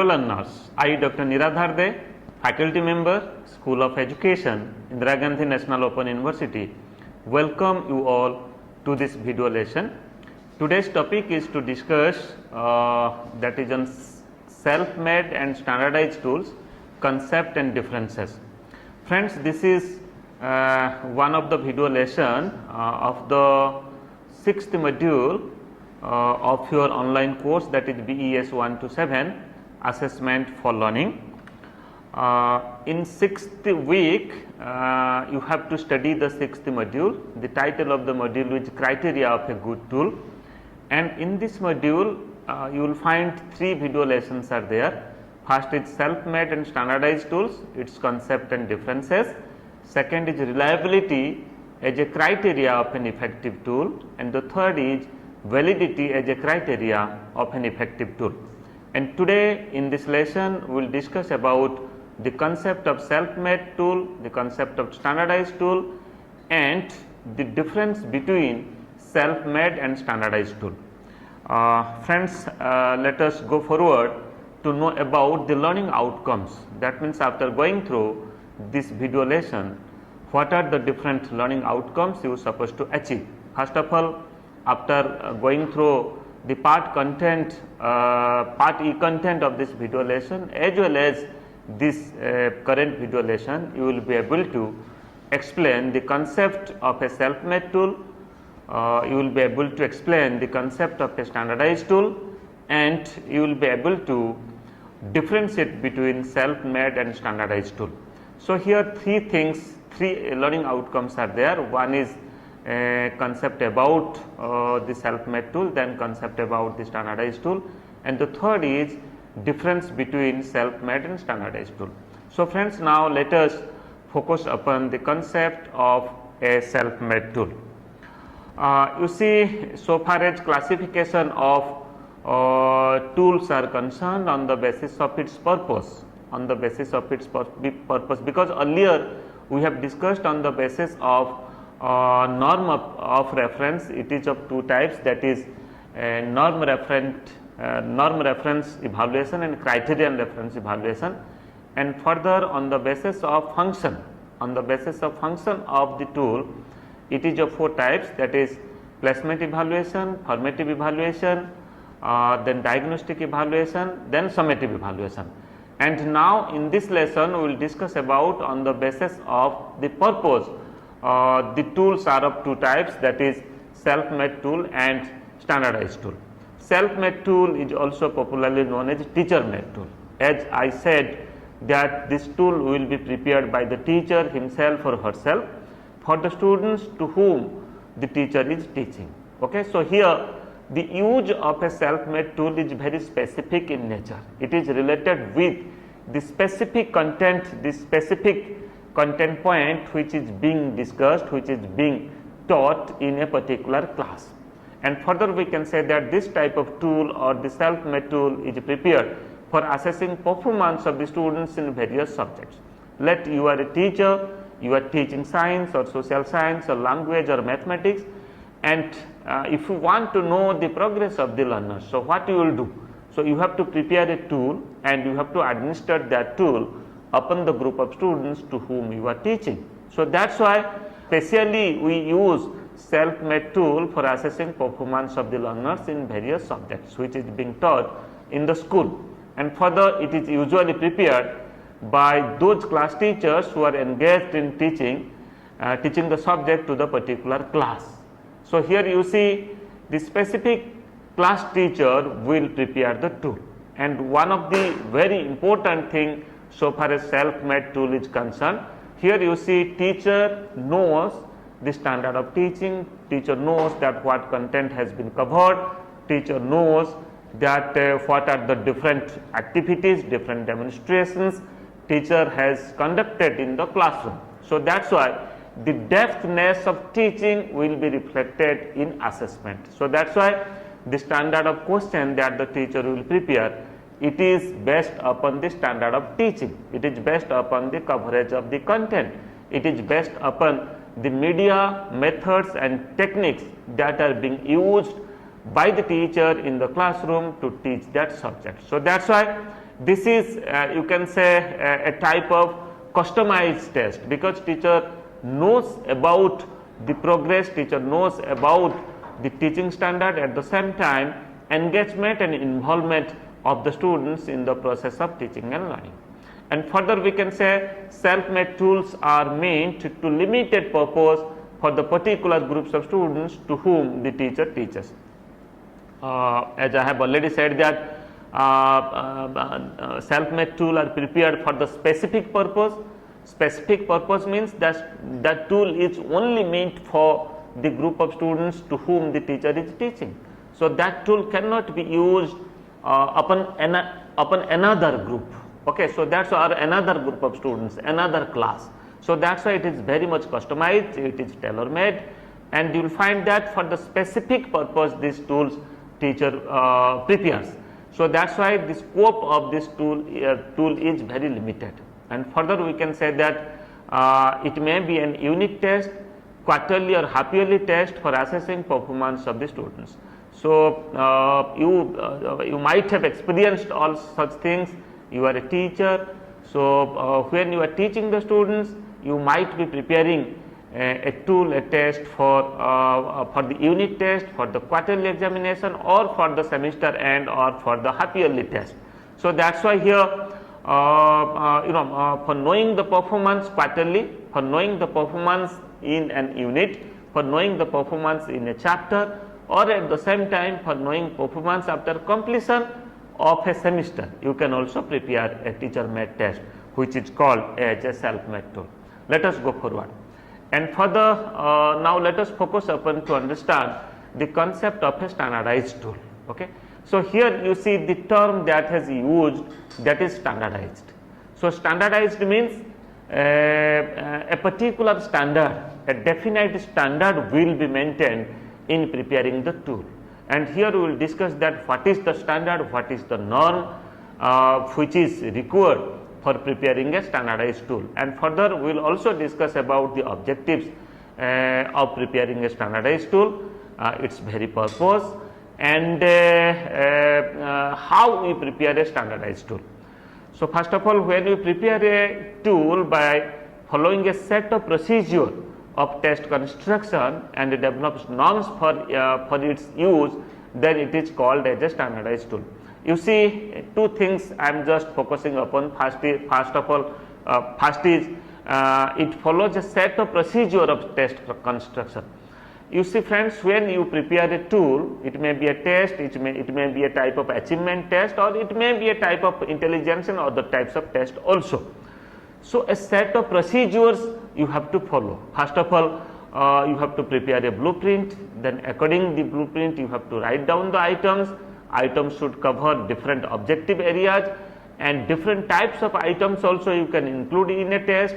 Hello learners, I Dr. Niradhar, faculty member, School of Education, Indira Gandhi National Open University. Welcome you all to this video lesson. Today's topic is to discuss that is on self-made and standardized tools, concept and differences. Friends, this is one of the video lesson of the 6th module of your online course, that is BES 1 to 7 assessment for learning. In 6th week you have to study the 6th module. The title of the module is criteria of a good tool, and in this module you will find 3 video lessons are there. First is self-made and standardized tools, its concept and differences. Second is reliability as a criteria of an effective tool, and the third is validity as a criteria of an effective tool. And today in this lesson we will discuss about the concept of self-made tool, the concept of standardized tool, and the difference between self-made and standardized tool. Friends, let us go forward to know about the learning outcomes. That means after going through this video lesson, what are the different learning outcomes you are supposed to achieve. First of all, after going through the part content, part E content of this video lesson as well as this current video lesson, you will be able to explain the concept of a self-made tool, you will be able to explain the concept of a standardized tool, and you will be able to differentiate between self-made and standardized tool. So here three learning outcomes are there. One is concept about the self-made tool, then concept about the standardized tool, and the third is difference between self-made and standardized tool. So friends, now let us focus upon the concept of a self-made tool. You see, so far as classification of tools are concerned on the basis of its purpose, because earlier we have discussed on the basis of norm of reference. It is of two types, that is norm reference evaluation and criterion reference evaluation, and further on the basis of function, of the tool, it is of 4 types, that is placement evaluation, formative evaluation, then diagnostic evaluation, then summative evaluation. And now in this lesson we will discuss about on the basis of the purpose. The tools are of 2 types, that is self-made tool and standardized tool. Self-made tool is also popularly known as teacher-made tool. As I said, that this tool will be prepared by the teacher himself or herself for the students to whom the teacher is teaching. Okay, so here the use of a self-made tool is very specific in nature. It is related with the specific content, point which is being discussed, which is being taught in a particular class. And further we can say that this type of tool or the self-made tool is prepared for assessing performance of the students in various subjects. Let you are a teacher, you are teaching science or social science or language or mathematics, and if you want to know the progress of the learners, so what you will do? So you have to prepare a tool and you have to administer that tool upon the group of students to whom you are teaching. So that's why specially we use self-made tool for assessing performance of the learners in various subjects which is being taught in the school, and further it is usually prepared by those class teachers who are engaged in teaching the subject to the particular class. So here you see the specific class teacher will prepare the tool, and one of the very important thing so far as self-made tool is concerned, here you see teacher knows the standard of teaching, teacher knows that what content has been covered, teacher knows that what are the different activities, different demonstrations teacher has conducted in the classroom. So that's why the depthness of teaching will be reflected in assessment. So that's why the standard of question that the teacher will prepare, it is based upon the standard of teaching, it is based upon the coverage of the content, it is based upon the media, methods and techniques that are being used by the teacher in the classroom to teach that subject. So that's why This is you can say a type of customized test, because teacher knows about the progress, teacher knows about the teaching standard, at the same time engagement and involvement of the students in the process of teaching and learning. And further we can say self-made tools are meant to limited purpose for the particular groups of students to whom the teacher teaches. As I have already said that self-made tool are prepared for the specific purpose. Specific purpose means that tool is only meant for the group of students to whom the teacher is teaching. So that tool cannot be used upon another group. Okay, so that's our another group of students, another class. So that's why it is very much customized, it is tailor made, and you will find that for the specific purpose these tools teacher prepares. So that's why the scope of this tool is very limited. And further we can say that it may be an unit test, quarterly or half yearly test for assessing performance of the students. So you might have experienced all such things. You are a teacher, so when you are teaching the students, you might be preparing a tool, a test for the unit test, for the quarterly examination, or for the semester end, or for the half yearly test. So that's why here for knowing the performance quarterly, for knowing the performance in an unit, for knowing the performance in a chapter, or at the same time for knowing performance after completion of a semester, you can also prepare a teacher made test, which is called as a self made tool. Let us go forward. And further, now let us focus upon to understand the concept of a standardized tool. Okay. So here you see the term that has used, that is standardized. So standardized means a particular standard, a definite standard will be maintained in preparing the tool. And here we will discuss that what is the standard, what is the norm which is required for preparing a standardized tool. And further we will also discuss about the objectives of preparing a standardized tool, its very purpose, and how we prepare a standardized tool. So first of all, when we prepare a tool by following a set of procedure of test construction and develops norms for its use, then it is called as a standardized tool. You see two things I am just focusing upon. First is it follows a set of procedure of test construction. You see friends, when you prepare a tool, it may be a test, it may be a type of achievement test, or it may be a type of intelligence and other types of test also. So a set of procedures you have to follow. First of all, you have to prepare a blueprint, then according the blueprint you have to write down the items. Items should cover different objective areas, and different types of items also you can include in a test.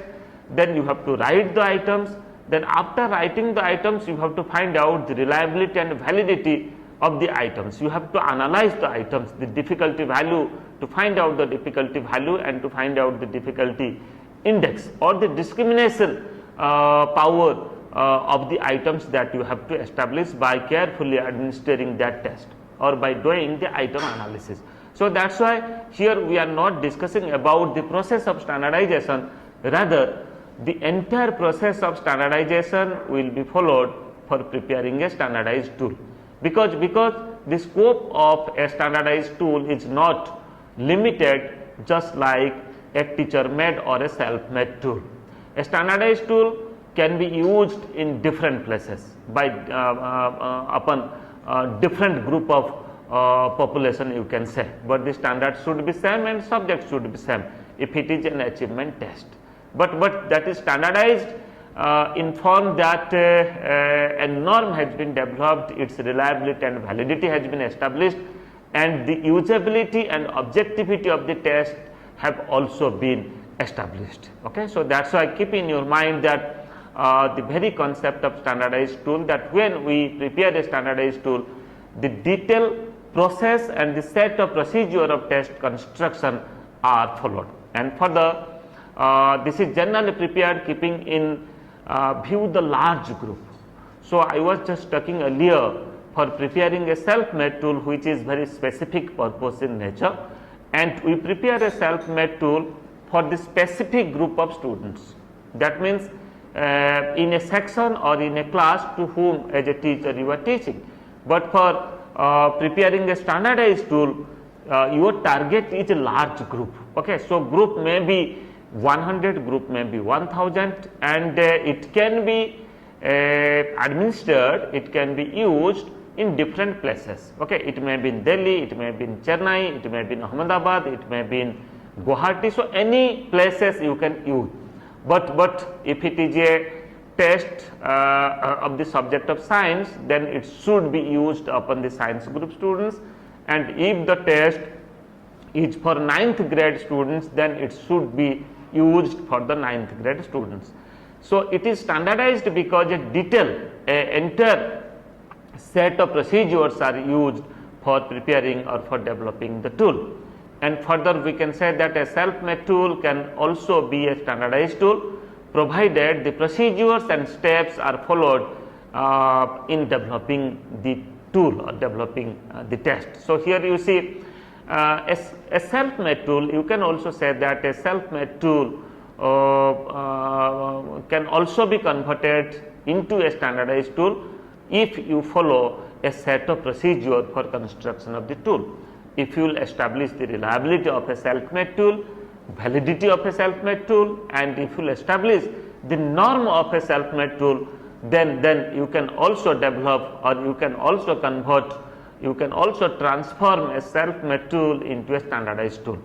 Then you have to write the items. Then after writing the items, you have to find out the reliability and validity of the items. You have to analyze the items, the difficulty value, to find out the difficulty value and to find out the difficulty index or the discrimination power of the items that you have to establish by carefully administering that test or by doing the item analysis. So that's why here we are not discussing about the process of standardization, rather the entire process of standardization will be followed for preparing a standardized tool, because the scope of a standardized tool is not limited just like a teacher made or a self made tool. A standardized tool can be used in different places by upon different group of population, you can say, but the standard should be same and subject should be same if it is an achievement test. But that is standardized in form that a norm has been developed, its reliability and validity has been established, and the usability and objectivity of the test have also been established. Okay, so that's why keep in your mind that the very concept of standardized tool, that when we prepare a standardized tool, the detailed process and the set of procedure of test construction are followed. And further, this is generally prepared keeping in view the large group. So I was just talking earlier for preparing a self-made tool which is very specific purpose in nature, and we prepare a self-made tool for the specific group of students. That means in a section or in a class to whom as a teacher you are teaching, but for preparing a standardized tool, your target is a large group. Okay, so group may be 100, group may be 1000, and it can be administered, it can be used in different places. Okay, it may be in Delhi, it may be in Chennai, it may be in Ahmedabad, it may be in Guwahati. So any places you can use, but if it is a test of the subject of science, then it should be used upon the science group students, and if the test is for 9th grade students, then it should be used for the 9th grade students. So it is standardized because a entire set of procedures are used for preparing or for developing the tool. And further we can say that a self-made tool can also be a standardized tool, provided the procedures and steps are followed in developing the tool or developing the test. So here you see a self-made tool, you can also say that a self-made tool can also be converted into a standardized tool if you follow a set of procedure for construction of the tool. If you will establish the reliability of a self-made tool, validity of a self-made tool, and if you will establish the norm of a self-made tool, then you can also develop, or you can also convert, you can also transform a self-made tool into a standardized tool.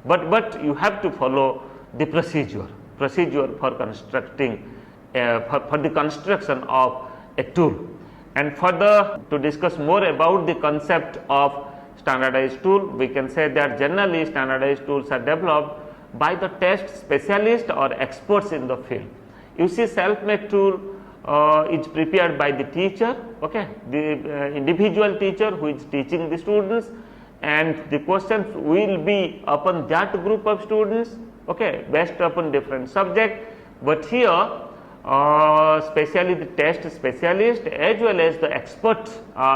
But you have to follow the procedure for constructing for the construction of a tool. And further, to discuss more about the concept of standardized tool, we can say that generally standardized tools are developed by the test specialist or experts in the field. You see, self-made tool is prepared by the teacher, okay, the individual teacher who is teaching the students, and the questions will be upon that group of students, okay, based upon different subject. But here especially the test specialist as well as the expert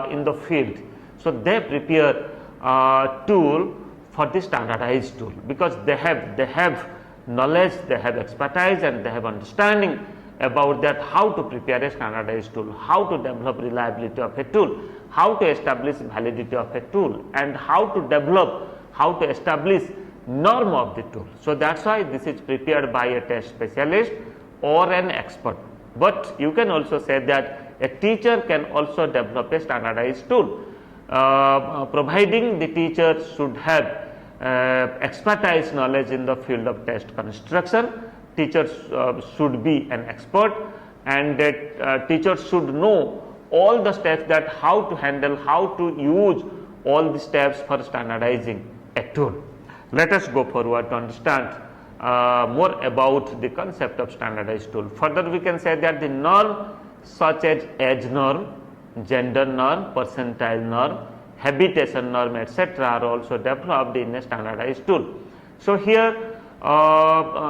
in the field, so they prepare tool for the standardized tool, because they have knowledge, they have expertise, and they have understanding about that, how to prepare a standardized tool, how to develop reliability of a tool, how to establish validity of a tool, and how to establish norm of the tool. So that's why this is prepared by a test specialist or an expert. But you can also say that a teacher can also develop a standardized tool, providing the teacher should have expertise knowledge in the field of test construction. Teachers should be an expert, and teachers should know all the steps, that how to handle, how to use all the steps for standardizing a tool. Let us go forward to understand more about the concept of standardized tool. Further, we can say that the norm such as age norm, gender norm, percentile norm, habitation norm, etc. are also developed in a standardized tool. So here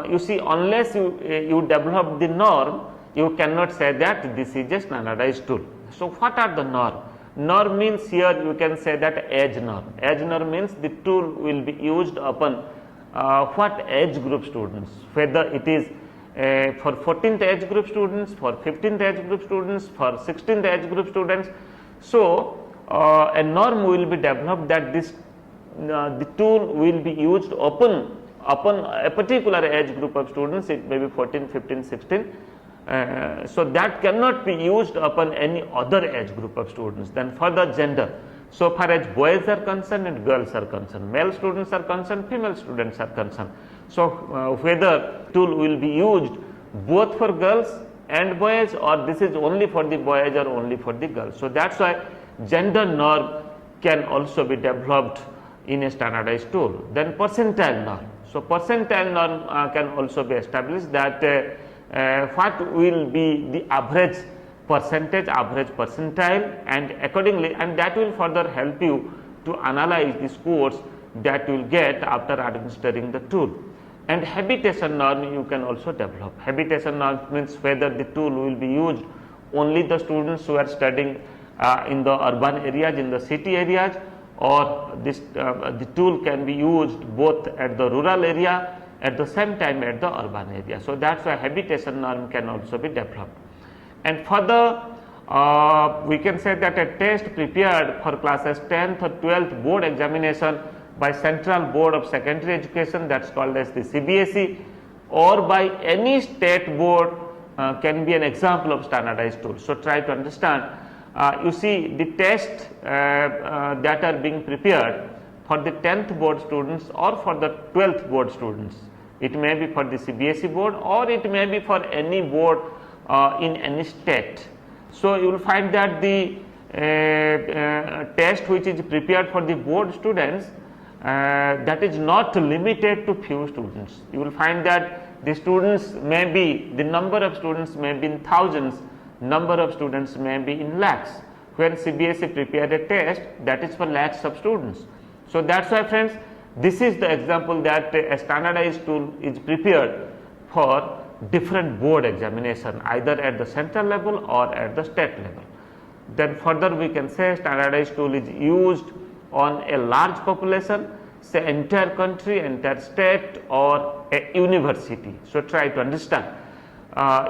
you see, unless you develop the norm, you cannot say that this is a standardized tool. So what are the norm? Norm means, here you can say that age norm. Age norm means the tool will be used upon what age group students, whether it is for 14th age group students, for 15th age group students, for 16th age group students. So a norm will be developed that this the tool will be used upon a particular age group of students. It may be 14, 15, 16. So that cannot be used upon any other age group of students. Then further, gender. So far as boys are concerned and girls are concerned, male students are concerned, female students are concerned. So whether tool will be used both for girls and boys, or this is only for the boys or only for the girls. So that's why gender norm can also be developed in a standardized tool. Then percentile norm. So percentile norm can also be established, that what will be the average percentage, average percentile, and accordingly, and that will further help you to analyze the scores that you will get after administering the tool. And habitation norm you can also develop. Habitation norm means whether the tool will be used only the students who are studying in the urban areas, in the city areas, or this the tool can be used both at the rural area at the same time at the urban area. So, that is why habitation norm can also be developed. And further, we can say that a test prepared for classes 10th or 12th board examination by Central Board of Secondary Education, that is called as the CBSE, or by any state board can be an example of standardized tool. So, try to understand. You see the test that are being prepared for the 10th board students or for the 12th board students. It may be for the CBSE board or it may be for any board in any state. So, you will find that the test which is prepared for the board students, that is not limited to few students. You will find that the students may be, the number of students may be in thousands, number of students may be in lakhs. When CBSE prepared a test, that is for lakhs of students. So, that is why friends, this is the example that a standardized tool is prepared for different board examination, either at the central level or at the state level. Then further we can say standardized tool is used on a large population, say entire country, entire state or a university. So, try to understand.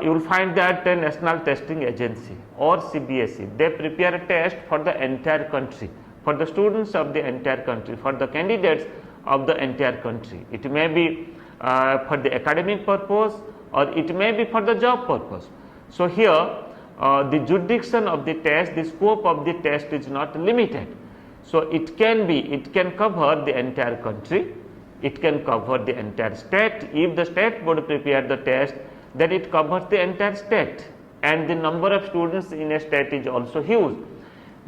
You will find that a National Testing Agency or CBSE, they prepare a test for the entire country, for the students of the entire country, for the candidates of the entire country. It may be for the academic purpose or it may be for the job purpose. So, here the jurisdiction of the test, the scope of the test is not limited. So, it can cover the entire country, it can cover the entire state. If the state board prepared the test, then it covers the entire state and the number of students in a state is also huge.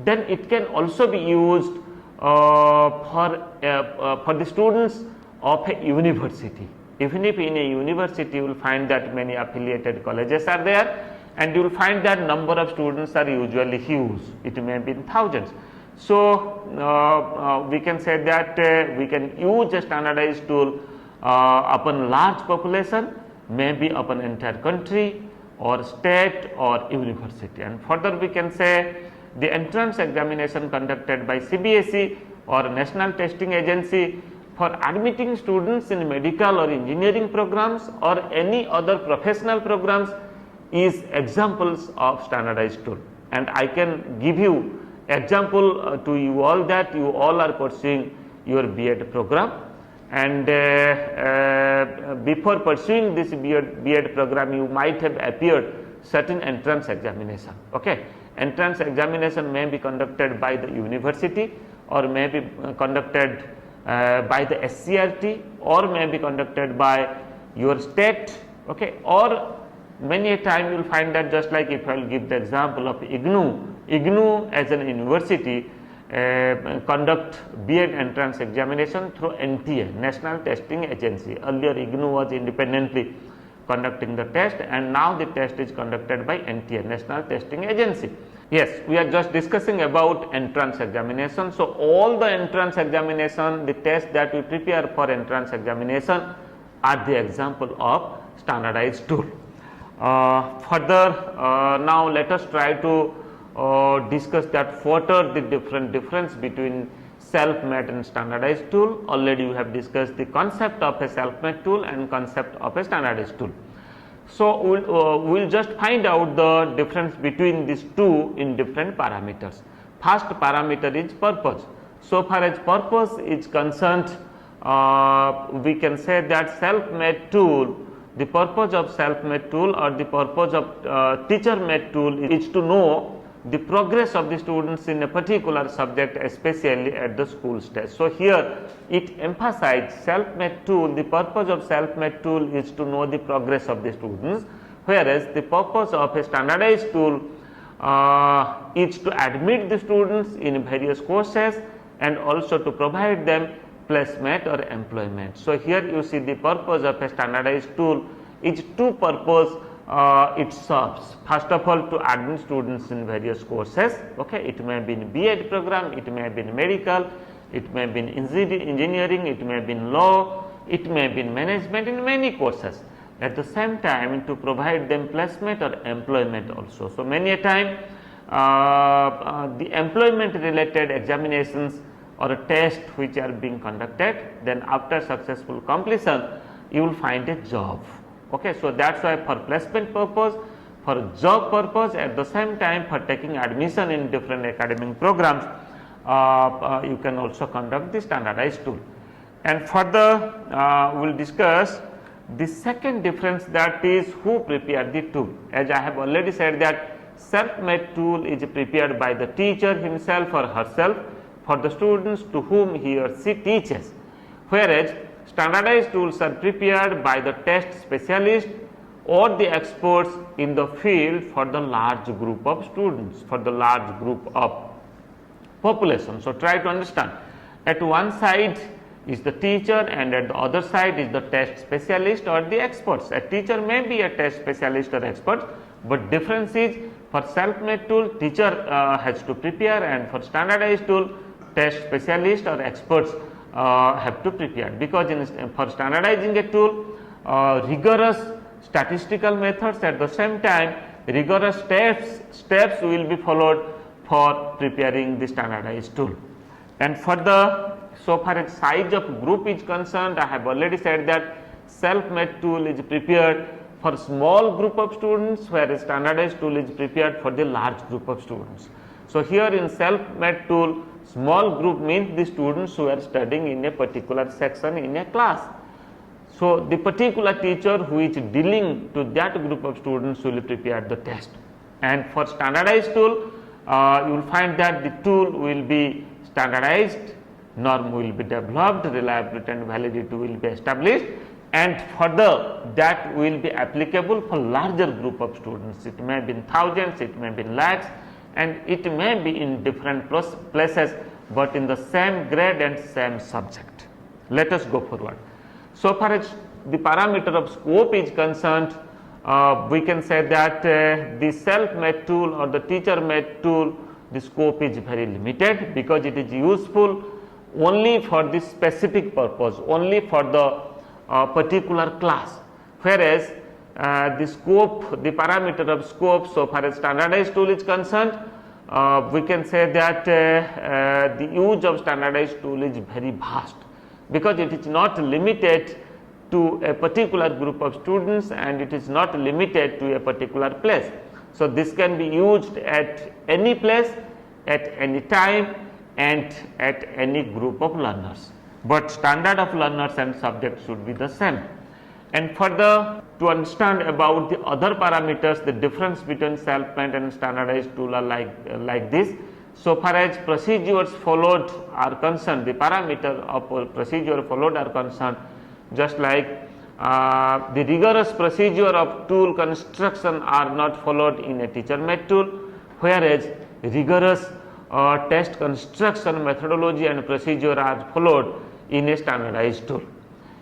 Then it can also be used for the students of a university. Even if in a university you will find that many affiliated colleges are there and you will find that number of students are usually huge, it may be in thousands. So, we can say that we can use a standardized tool upon large population, maybe upon entire country or state or university. And further we can say the entrance examination conducted by CBSE or National Testing Agency for admitting students in medical or engineering programs or any other professional programs is examples of standardized tool. And I can give you example to you all that you all are pursuing your B.Ed program, and before pursuing this B.Ed program you might have appeared certain entrance examination. Okay. Entrance examination may be conducted by the university or may be conducted by the SCRT or may be conducted by your state, okay, or many a time you will find that, just like if I will give the example of IGNOU as an university conduct B.Ed entrance examination through NTA, National Testing Agency. Earlier IGNOU was independently conducting the test and now the test is conducted by NTA, National Testing Agency. Yes, we are just discussing about entrance examination. So, all the entrance examination, the tests that we prepare for entrance examination are the example of standardized tool. Further, now let us try to discuss that what are the difference between self-made and standardized tool. Already we have discussed the concept of a self-made tool and concept of a standardized tool. So, we will just find out the difference between these two in different parameters. First parameter is purpose. So far as purpose is concerned, we can say that self-made tool, the purpose of self-made tool or the purpose of teacher-made tool is to know the progress of the students in a particular subject, especially at the school stage. So, here it emphasizes self-made tool, the purpose of self-made tool is to know the progress of the students, whereas the purpose of a standardized tool is to admit the students in various courses and also to provide them placement or employment. So, here you see the purpose of a standardized tool is two purpose it serves. First of all, to admit students in various courses, okay, it may be in B.Ed program, it may be in medical, it may be in engineering, it may be in law, it may be in management, in many courses. At the same time, to provide them placement or employment also. So, many a time the employment related examinations or a test which are being conducted, then after successful completion you will find a job. Okay, so that's why for placement purpose, for job purpose, at the same time for taking admission in different academic programs, you can also conduct the standardized tool. And further we will discuss the second difference, that is who prepare the tool. As I have already said that self-made tool is prepared by the teacher himself or herself for the students to whom he or she teaches, whereas standardized tools are prepared by the test specialist or the experts in the field for the large group of students, for the large group of population. So, try to understand, at one side is the teacher and at the other side is the test specialist or the experts. A teacher may be a test specialist or expert, but difference is for self-made tool teacher has to prepare, and for standardized tool test specialist or experts have to prepare, because for standardizing a tool rigorous statistical methods, at the same time rigorous steps will be followed for preparing the standardized tool. And for the, so far as size of group is concerned, I have already said that self-made tool is prepared for small group of students, whereas standardized tool is prepared for the large group of students. So, here in self-made tool, small group means the students who are studying in a particular section in a class. So, the particular teacher who is dealing to that group of students will prepare the test. And for standardized tool, you will find that the tool will be standardized, norm will be developed, reliability and validity will be established, and further that will be applicable for larger group of students. It may be in thousands, it may be in lakhs, and it may be in different places, but in the same grade and same subject. Let us go forward. So far as the parameter of scope is concerned, we can say that the self-made tool or the teacher-made tool, the scope is very limited, because it is useful only for this specific purpose, only for the particular class, whereas the scope, the parameter of scope, so far as standardized tool is concerned, we can say that the use of standardized tool is very vast, because it is not limited to a particular group of students and it is not limited to a particular place. So, this can be used at any place, at any time, and at any group of learners, but standard of learners and subjects should be the same. And further, to understand about the other parameters, the difference between self-made and standardized tool are like this. So far as procedures followed are concerned, the parameter of procedure followed are concerned, just like the rigorous procedure of tool construction are not followed in a teacher-made tool, whereas rigorous test construction methodology and procedure are followed in a standardized tool.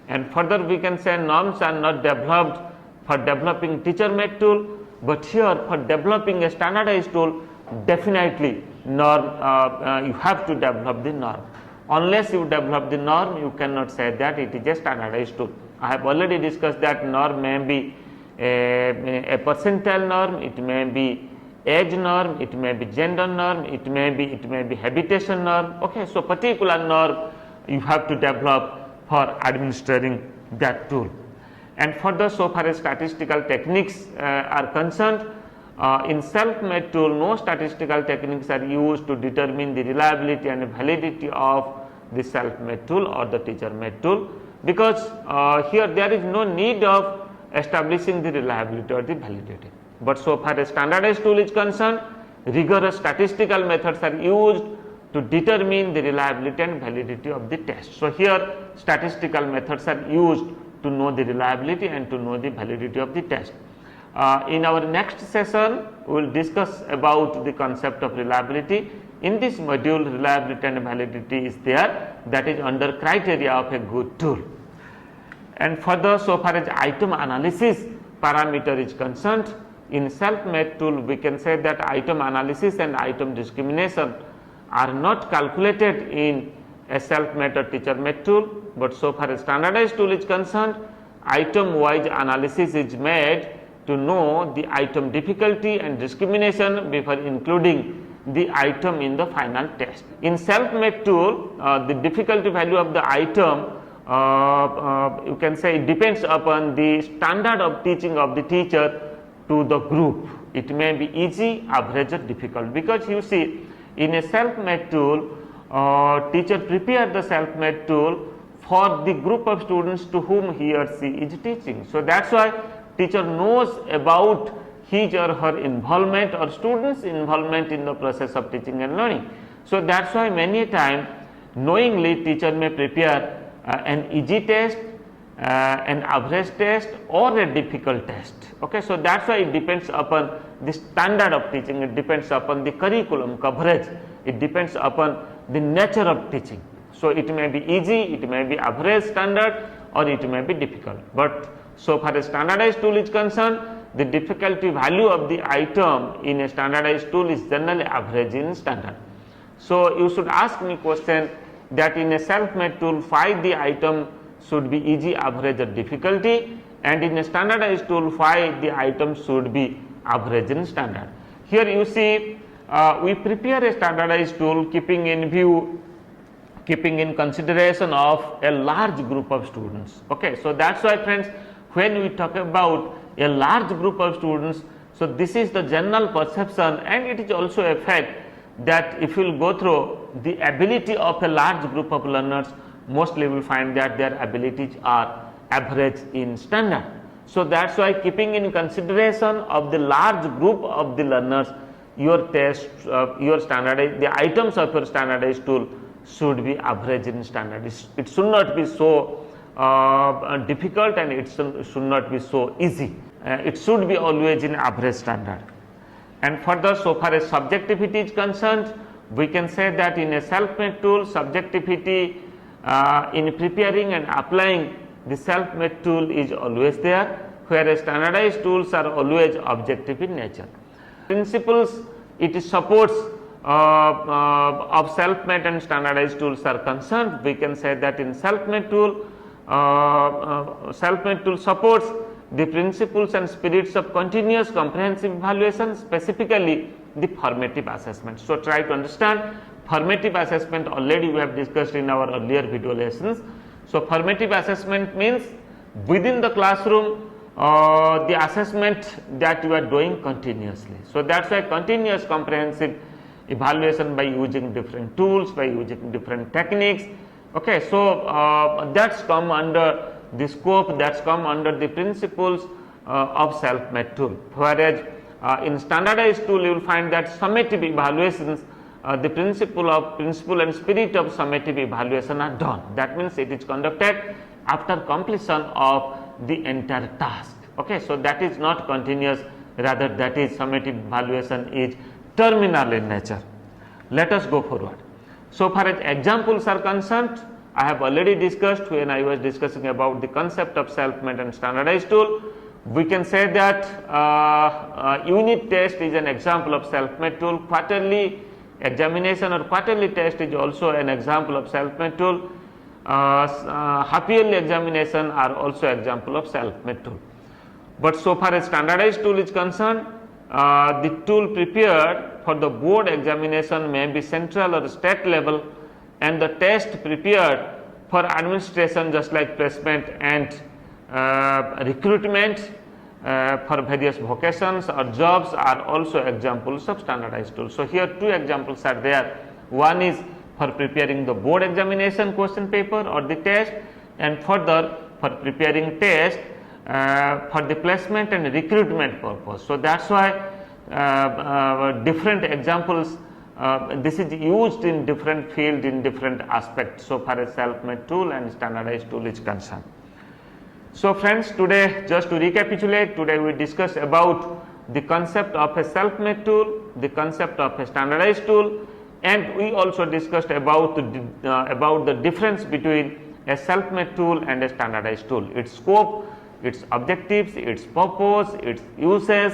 And further we can say norms are not developed for developing teacher-made tool, but here for developing a standardized tool, definitely norm you have to develop the norm. Unless you develop the norm, you cannot say that it is a standardized tool. I have already discussed that norm may be a percentile norm, it may be age norm, it may be gender norm, it may be habitation norm. Okay, so particular norm you have to develop for administering that tool. And further, so far as statistical techniques are concerned, in self-made tool no statistical techniques are used to determine the reliability and validity of the self-made tool or the teacher-made tool, because here there is no need of establishing the reliability or the validity. But so far as standardized tool is concerned, rigorous statistical methods are used to determine the reliability and validity of the test. So here statistical methods are used to know the reliability and to know the validity of the test. In our next session, we will discuss about the concept of reliability. In this module, reliability and validity is there, that is under criteria of a good tool. And further, so far as item analysis parameter is concerned, in self-made tool we can say that item analysis and item discrimination are not calculated in a self-made or teacher-made tool, but so far as standardized tool is concerned, item wise analysis is made to know the item difficulty and discrimination before including the item in the final test. In self-made tool, the difficulty value of the item, you can say, it depends upon the standard of teaching of the teacher to the group. It may be easy, average or difficult, because you see, in a self-made tool, teacher prepare the self-made tool for the group of students to whom he or she is teaching. So that's why teacher knows about his or her involvement or students' involvement in the process of teaching and learning. So that's why many a time knowingly teacher may prepare an easy test, an average test or a difficult test. Okay, so that's why it depends upon the standard of teaching, it depends upon the curriculum coverage, it depends upon the nature of teaching. So it may be easy, it may be average standard, or it may be difficult. But so far as standardized tool is concerned, the difficulty value of the item in a standardized tool is generally average in standard. So you should ask me question that in a self-made tool, why the item should be easy, average or difficulty, and in a standardized tool, why the item should be average in standard. Here you see, we prepare a standardized tool keeping in consideration of a large group of students. Okay, so that's why friends, when we talk about a large group of students, so this is the general perception, and it is also a fact that if you will go through the ability of a large group of learners, mostly you will find that their abilities are average in standard. So that's why keeping in consideration of the large group of the learners, your test, your standardized, the items of your standardized tool should be average in standard. It should not be so difficult, and it should not be so easy. It should be always in average standard. And further, so far as subjectivity is concerned, we can say that in a self-made tool, subjectivity in preparing and applying the self-made tool is always there, whereas standardized tools are always objective in nature. Principles it supports of self-made and standardized tools are concerned, we can say that in self-made tool, self-made tool supports the principles and spirits of continuous comprehensive evaluation, specifically the formative assessment. So try to understand formative assessment, already we have discussed in our earlier video lessons. So formative assessment means within the classroom the assessment that you are doing continuously. So that's why continuous comprehensive evaluation by using different tools, by using different techniques. Okay, so that's come under the scope, that's come under the principles of self-made tool. Whereas in standardized tool you will find that summative evaluations, the principle and spirit of summative evaluation are done. That means it is conducted after completion of the entire task. Okay, so that is not continuous, rather that is summative evaluation is terminal in nature. Let us go forward. So far as examples are concerned, I have already discussed when I was discussing about the concept of self-made and standardized tool. We can say that unit test is an example of self-made tool, quarterly examination or quarterly test is also an example of self-made tool, half yearly examination are also example of self-made tool. But so far as standardized tool is concerned, the tool prepared for the board examination may be central or state level, and the test prepared for administration just like placement and recruitment for various vocations or jobs are also examples of standardized tools. So here two examples are there. One is for preparing the board examination question paper or the test, and further for preparing test for the placement and recruitment purpose. So that's why different examples, this is used in different field, in different aspects, so far as self-made tool and standardized tool is concerned. So friends, today just to recapitulate, today we discussed about the concept of a self-made tool, the concept of a standardized tool, and we also discussed about the difference between a self-made tool and a standardized tool, its scope, its objectives, its purpose, its uses,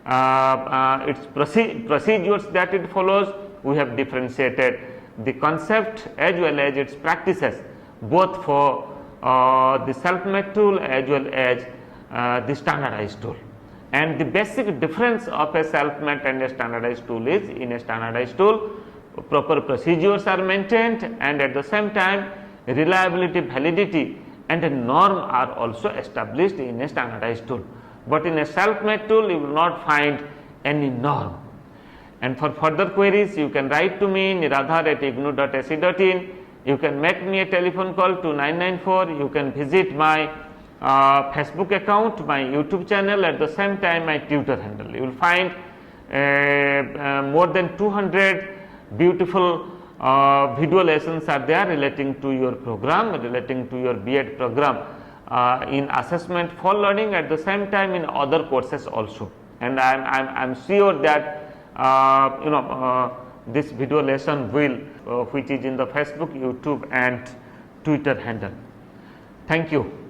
its procedures that it follows. We have differentiated the concept as well as its practices, both for the self-made tool as well as the standardized tool. And the basic difference of a self-made and a standardized tool is, in a standardized tool proper procedures are maintained, and at the same time reliability, validity and a norm are also established in a standardized tool. But in a self-made tool you will not find any norm. And for further queries you can write to me niradhar@ignou.ac.in. You can make me a telephone call to 994. You can visit my Facebook account, my YouTube channel, at the same time my Twitter handle. You will find more than 200 beautiful video lessons are there relating to your program, relating to your B.Ed program in assessment for learning, at the same time in other courses also. And I am sure that this video lesson will which is in the Facebook, YouTube and Twitter handle. Thank you.